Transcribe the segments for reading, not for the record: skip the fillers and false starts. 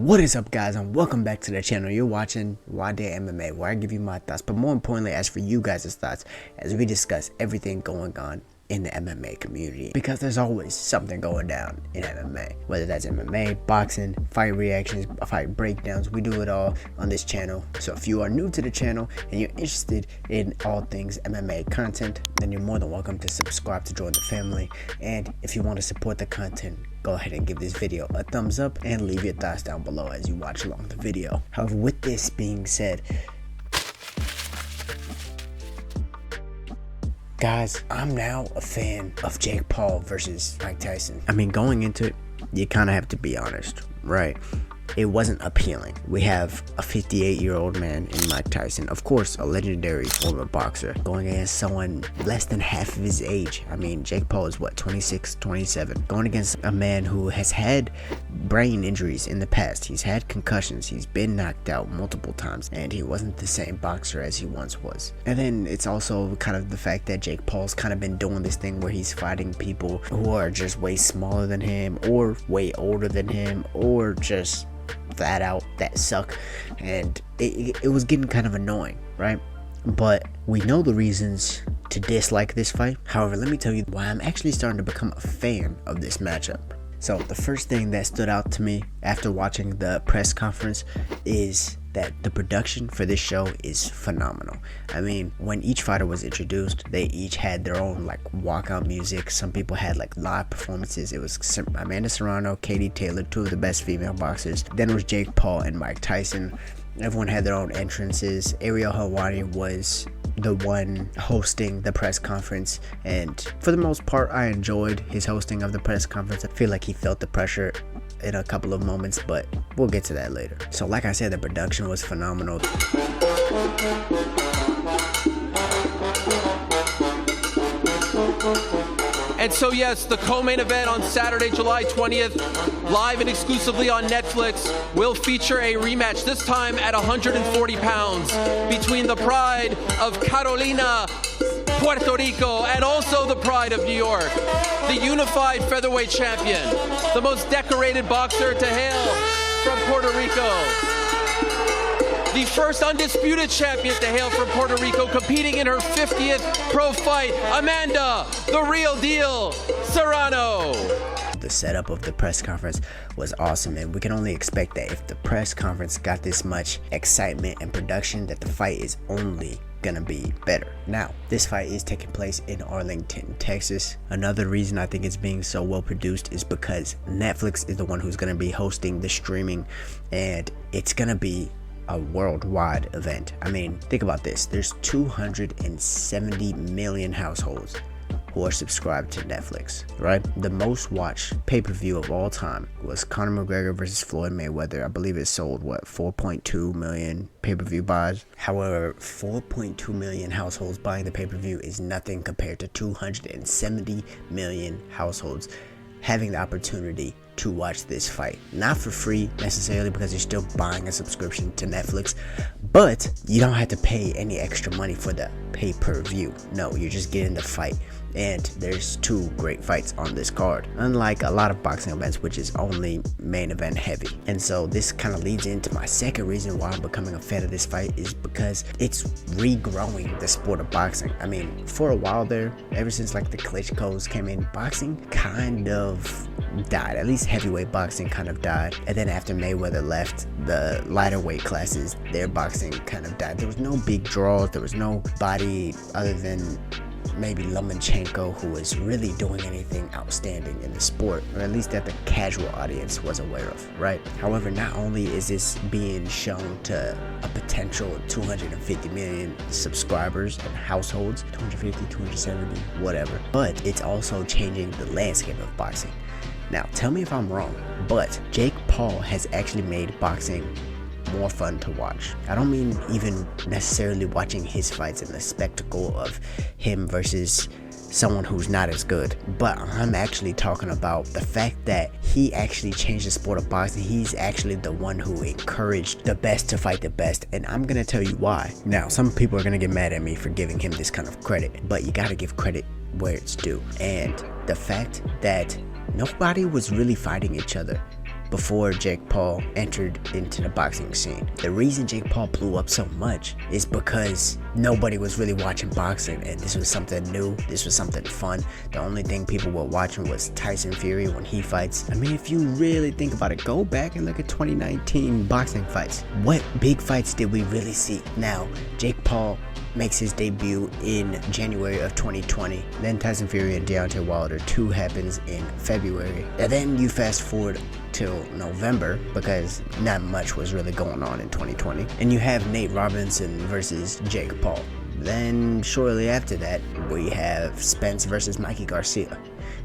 What is up, guys, and welcome back to the channel. You're watching Nwadei MMA, where I give you my thoughts, but more importantly, as for you guys' thoughts as we discuss everything going on in the MMA community, because there's always something going down in MMA, whether that's MMA, boxing, fight reactions, fight breakdowns. We do it all on this channel. So if you are new to the channel and you're interested in all things MMA content, then you're more than welcome to subscribe to join the family. And if you want to support the content, go ahead and give this video a thumbs up and leave your thoughts down below as you watch along the video. However, with this being said, guys, I'm now a fan of Jake Paul versus Mike Tyson. I mean, going into it, you kind of have to be honest, right? It wasn't appealing. We have a 58-year-old man in Mike Tyson, of course, a legendary former boxer, going against someone less than half of his age. I mean, Jake Paul is what, 26, 27, going against a man who has had brain injuries in the past. He's had concussions, he's been knocked out multiple times, and he wasn't the same boxer as he once was. And then it's also kind of the fact that Jake Paul's kind of been doing this thing where he's fighting people who are just way smaller than him, or way older than him, or just flat out that suck, and it was getting kind of annoying, right? But we know the reasons to dislike this fight. However, let me tell you why I'm actually starting to become a fan of this matchup. So the first thing that stood out to me after watching the press conference is that the production for this show is phenomenal. I mean, when each fighter was introduced, they each had their own like walkout music. Some people had like live performances. It was Amanda Serrano, Katie Taylor, two of the best female boxers. Then it was Jake Paul and Mike Tyson. Everyone had their own entrances. Ariel Helwani was the one hosting the press conference, and for the most part I enjoyed his hosting of the press conference. I feel like he felt the pressure in a couple of moments, but we'll get to that later. So like I said, the production was phenomenal. And so yes, the co-main event on Saturday, July 20th, live and exclusively on Netflix, will feature a rematch, this time at 140 pounds, between the pride of Carolina, Puerto Rico, and also the pride of New York, the unified featherweight champion, the most decorated boxer to hail from Puerto Rico, the first undisputed champion to hail from Puerto Rico, competing in her 50th pro fight, Amanda, the real deal, Serrano. The setup of the press conference was awesome, and we can only expect that if the press conference got this much excitement and production, that the fight is only gonna be better. Now, this fight is taking place in Arlington, Texas. Another reason I think it's being so well produced is because Netflix is the one who's gonna be hosting the streaming, and it's gonna be a worldwide event. I mean, think about this. There's 270 million households who are subscribed to Netflix, right? The most watched pay-per-view of all time was Conor McGregor versus Floyd Mayweather. I believe it sold, what, 4.2 million pay-per-view buys. However, 4.2 million households buying the pay-per-view is nothing compared to 270 million households having the opportunity to watch this fight. Not for free necessarily, because you're still buying a subscription to Netflix, but you don't have to pay any extra money for the pay-per-view. No, you're just getting the fight, and there's two great fights on this card, unlike a lot of boxing events which is only main event heavy. And so this kind of leads into my second reason why I'm becoming a fan of this fight, is because it's regrowing the sport of boxing. I mean, for a while there, ever since like the Klitschko's came in, boxing kind of died. At least heavyweight boxing kind of died. And then after Mayweather left, the lighter weight classes, their boxing kind of died. There was no big draws, there was no body other than maybe Lomachenko, who was really doing anything outstanding in the sport, or at least that the casual audience was aware of, right? However, not only is this being shown to a potential 250 million subscribers and households, 250, 270, whatever, but it's also changing the landscape of boxing. Now, tell me if I'm wrong, but Jake Paul has actually made boxing more fun to watch. I don't mean even necessarily watching his fights and the spectacle of him versus someone who's not as good, but I'm actually talking about the fact that he actually changed the sport of boxing. He's actually the one who encouraged the best to fight the best, and I'm gonna tell you why. Now, some people are gonna get mad at me for giving him this kind of credit, but you gotta give credit where it's due. And the fact that nobody was really fighting each other before Jake Paul entered into the boxing scene. The reason Jake Paul blew up so much is because nobody was really watching boxing, and this was something new, this was something fun. The only thing people were watching was Tyson Fury when he fights. I mean, if you really think about it, go back and look at 2019 boxing fights. What big fights did we really see? Now, Jake Paul makes his debut in January of 2020. Then Tyson Fury and Deontay Wilder 2 happens in February. And then you fast forward till November, because not much was really going on in 2020. And you have Nate Robinson versus Jake Paul. Then shortly after that, we have Spence versus Mikey Garcia.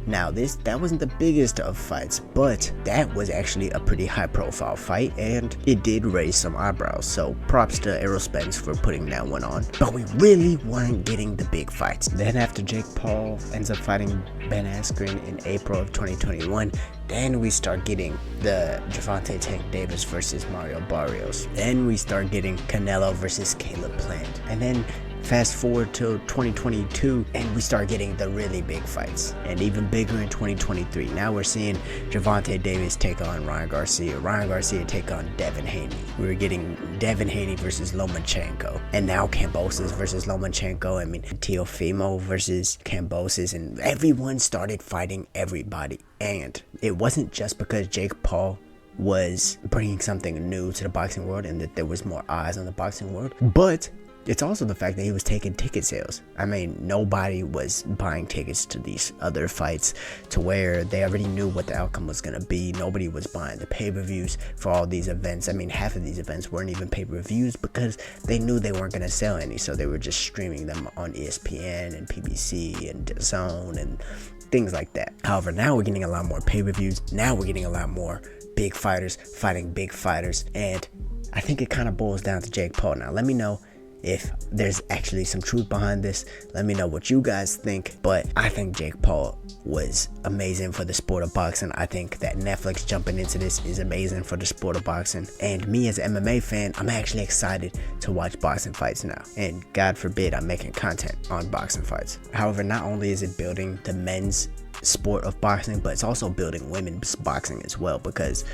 Now that wasn't the biggest of fights, but that was actually a pretty high profile fight, and it did raise some eyebrows, so props to Errol Spence for putting that one on. But we really weren't getting the big fights. Then after Jake Paul ends up fighting Ben Askren in April of 2021, then we start getting the Gervonta Tank Davis versus Mario Barrios. Then we start getting Canelo versus Caleb Plant. And then fast forward to 2022, and we start getting the really big fights, and even bigger in 2023. Now we're seeing Gervonta Davis take on Ryan Garcia take on Devin Haney. We were getting Devin Haney versus Lomachenko, and now Kambosos versus Lomachenko. I mean, Teofimo versus Kambosos, and everyone started fighting everybody. And it wasn't just because Jake Paul was bringing something new to the boxing world and that there was more eyes on the boxing world, but it's also the fact that he was taking ticket sales. I mean, nobody was buying tickets to these other fights to where they already knew what the outcome was going to be. Nobody was buying the pay-per-views for all these events. I mean, half of these events weren't even pay-per-views because they knew they weren't going to sell any, so they were just streaming them on ESPN and PBC and DAZN and things like that. However, now we're getting a lot more pay-per-views. Now we're getting a lot more big fighters fighting big fighters, and I think it kind of boils down to Jake Paul. Now, let me know if there's actually some truth behind this. Let me know what you guys think. But I think Jake Paul was amazing for the sport of boxing. I think that Netflix jumping into this is amazing for the sport of boxing. And me as an MMA fan, I'm actually excited to watch boxing fights now. And God forbid I'm making content on boxing fights. However, not only is it building the men's sport of boxing, but it's also building women's boxing as well, because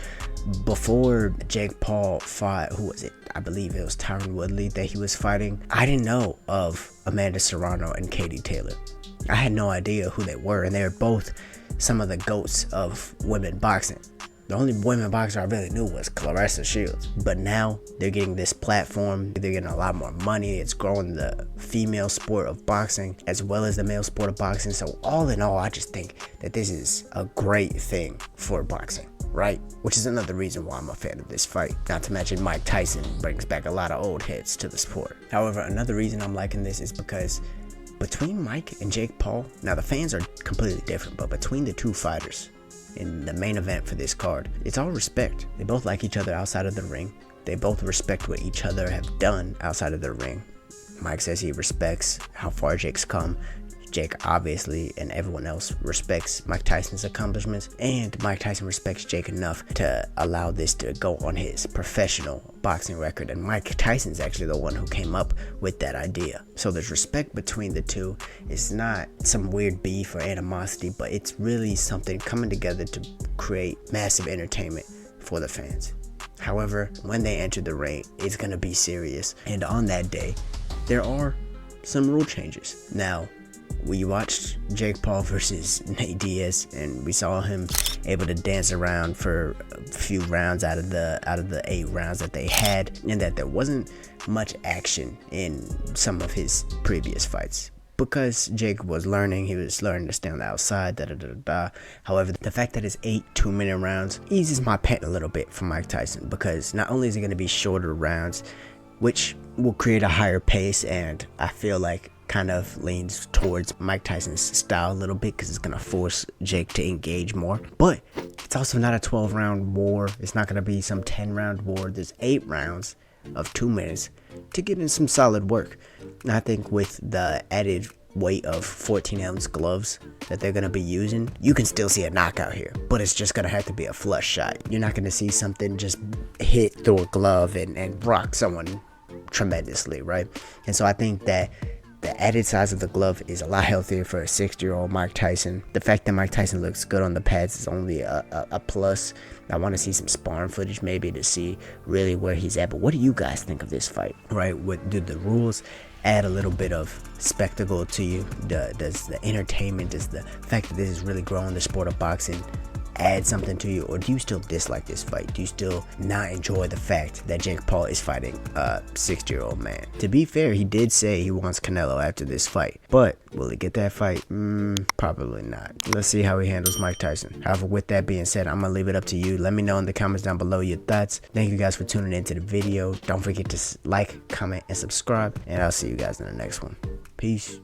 before Jake Paul fought, who was it? I believe it was Tyron Woodley that he was fighting. I didn't know of Amanda Serrano and Katie Taylor. I had no idea who they were, and they were both some of the GOATs of women boxing. The only women boxer I really knew was Claressa Shields. But now they're getting this platform. They're getting a lot more money. It's growing the female sport of boxing as well as the male sport of boxing. So all in all, I just think that this is a great thing for boxing, right? Which is another reason why I'm a fan of this fight. Not to mention Mike Tyson brings back a lot of old heads to the sport. However, another reason I'm liking this is because between Mike and Jake Paul, now the fans are completely different, but between the two fighters in the main event for this card, it's all respect. They both like each other outside of the ring. They both respect what each other have done outside of the ring. Mike says he respects how far Jake's come. Jake obviously and everyone else respects Mike Tyson's accomplishments, and Mike Tyson respects Jake enough to allow this to go on his professional boxing record, and Mike Tyson's actually the one who came up with that idea. So there's respect between the two. It's not some weird beef or animosity, but it's really something coming together to create massive entertainment for the fans. However, when they enter the ring, it's going to be serious, and on that day there are some rule changes. Now, we watched Jake Paul versus Nate Diaz, and we saw him able to dance around for a few rounds out of the 8 rounds that they had, and that there wasn't much action in some of his previous fights because Jake was learning. He was learning to stay on the outside. However, the fact that it's 8 2-minute rounds eases my pain a little bit for Mike Tyson, because not only is it going to be shorter rounds, which will create a higher pace, and I feel like kind of leans towards Mike Tyson's style a little bit because it's going to force Jake to engage more. But it's also not a 12-round war. It's not going to be some 10-round war. There's 8 rounds of 2 minutes to get in some solid work. And I think with the added weight of 14-ounce gloves that they're going to be using, you can still see a knockout here, but it's just going to have to be a flush shot. You're not going to see something just hit through a glove and rock someone tremendously, right? And so I think that The added size of the glove is a lot healthier for a 60-year-old Mike Tyson. The fact that Mike Tyson looks good on the pads is only a plus. I want to see some sparring footage maybe to see really where he's at. But what do you guys think of this fight? Right? What do the rules add a little bit of spectacle to you? Does the entertainment, does the fact that this is really growing the sport of boxing add something to you, or do you still dislike this fight? Do you still not enjoy the fact that Jake Paul is fighting a 60-year-old man? To be fair, he did say he wants Canelo after this fight, but will he get that fight? Probably not. Let's see how he handles Mike Tyson. However, with that being said, I'm gonna leave it up to you. Let me know in the comments down below your thoughts. Thank you guys for tuning into the video. Don't forget to like, comment, and subscribe, and I'll see you guys in the next one. Peace.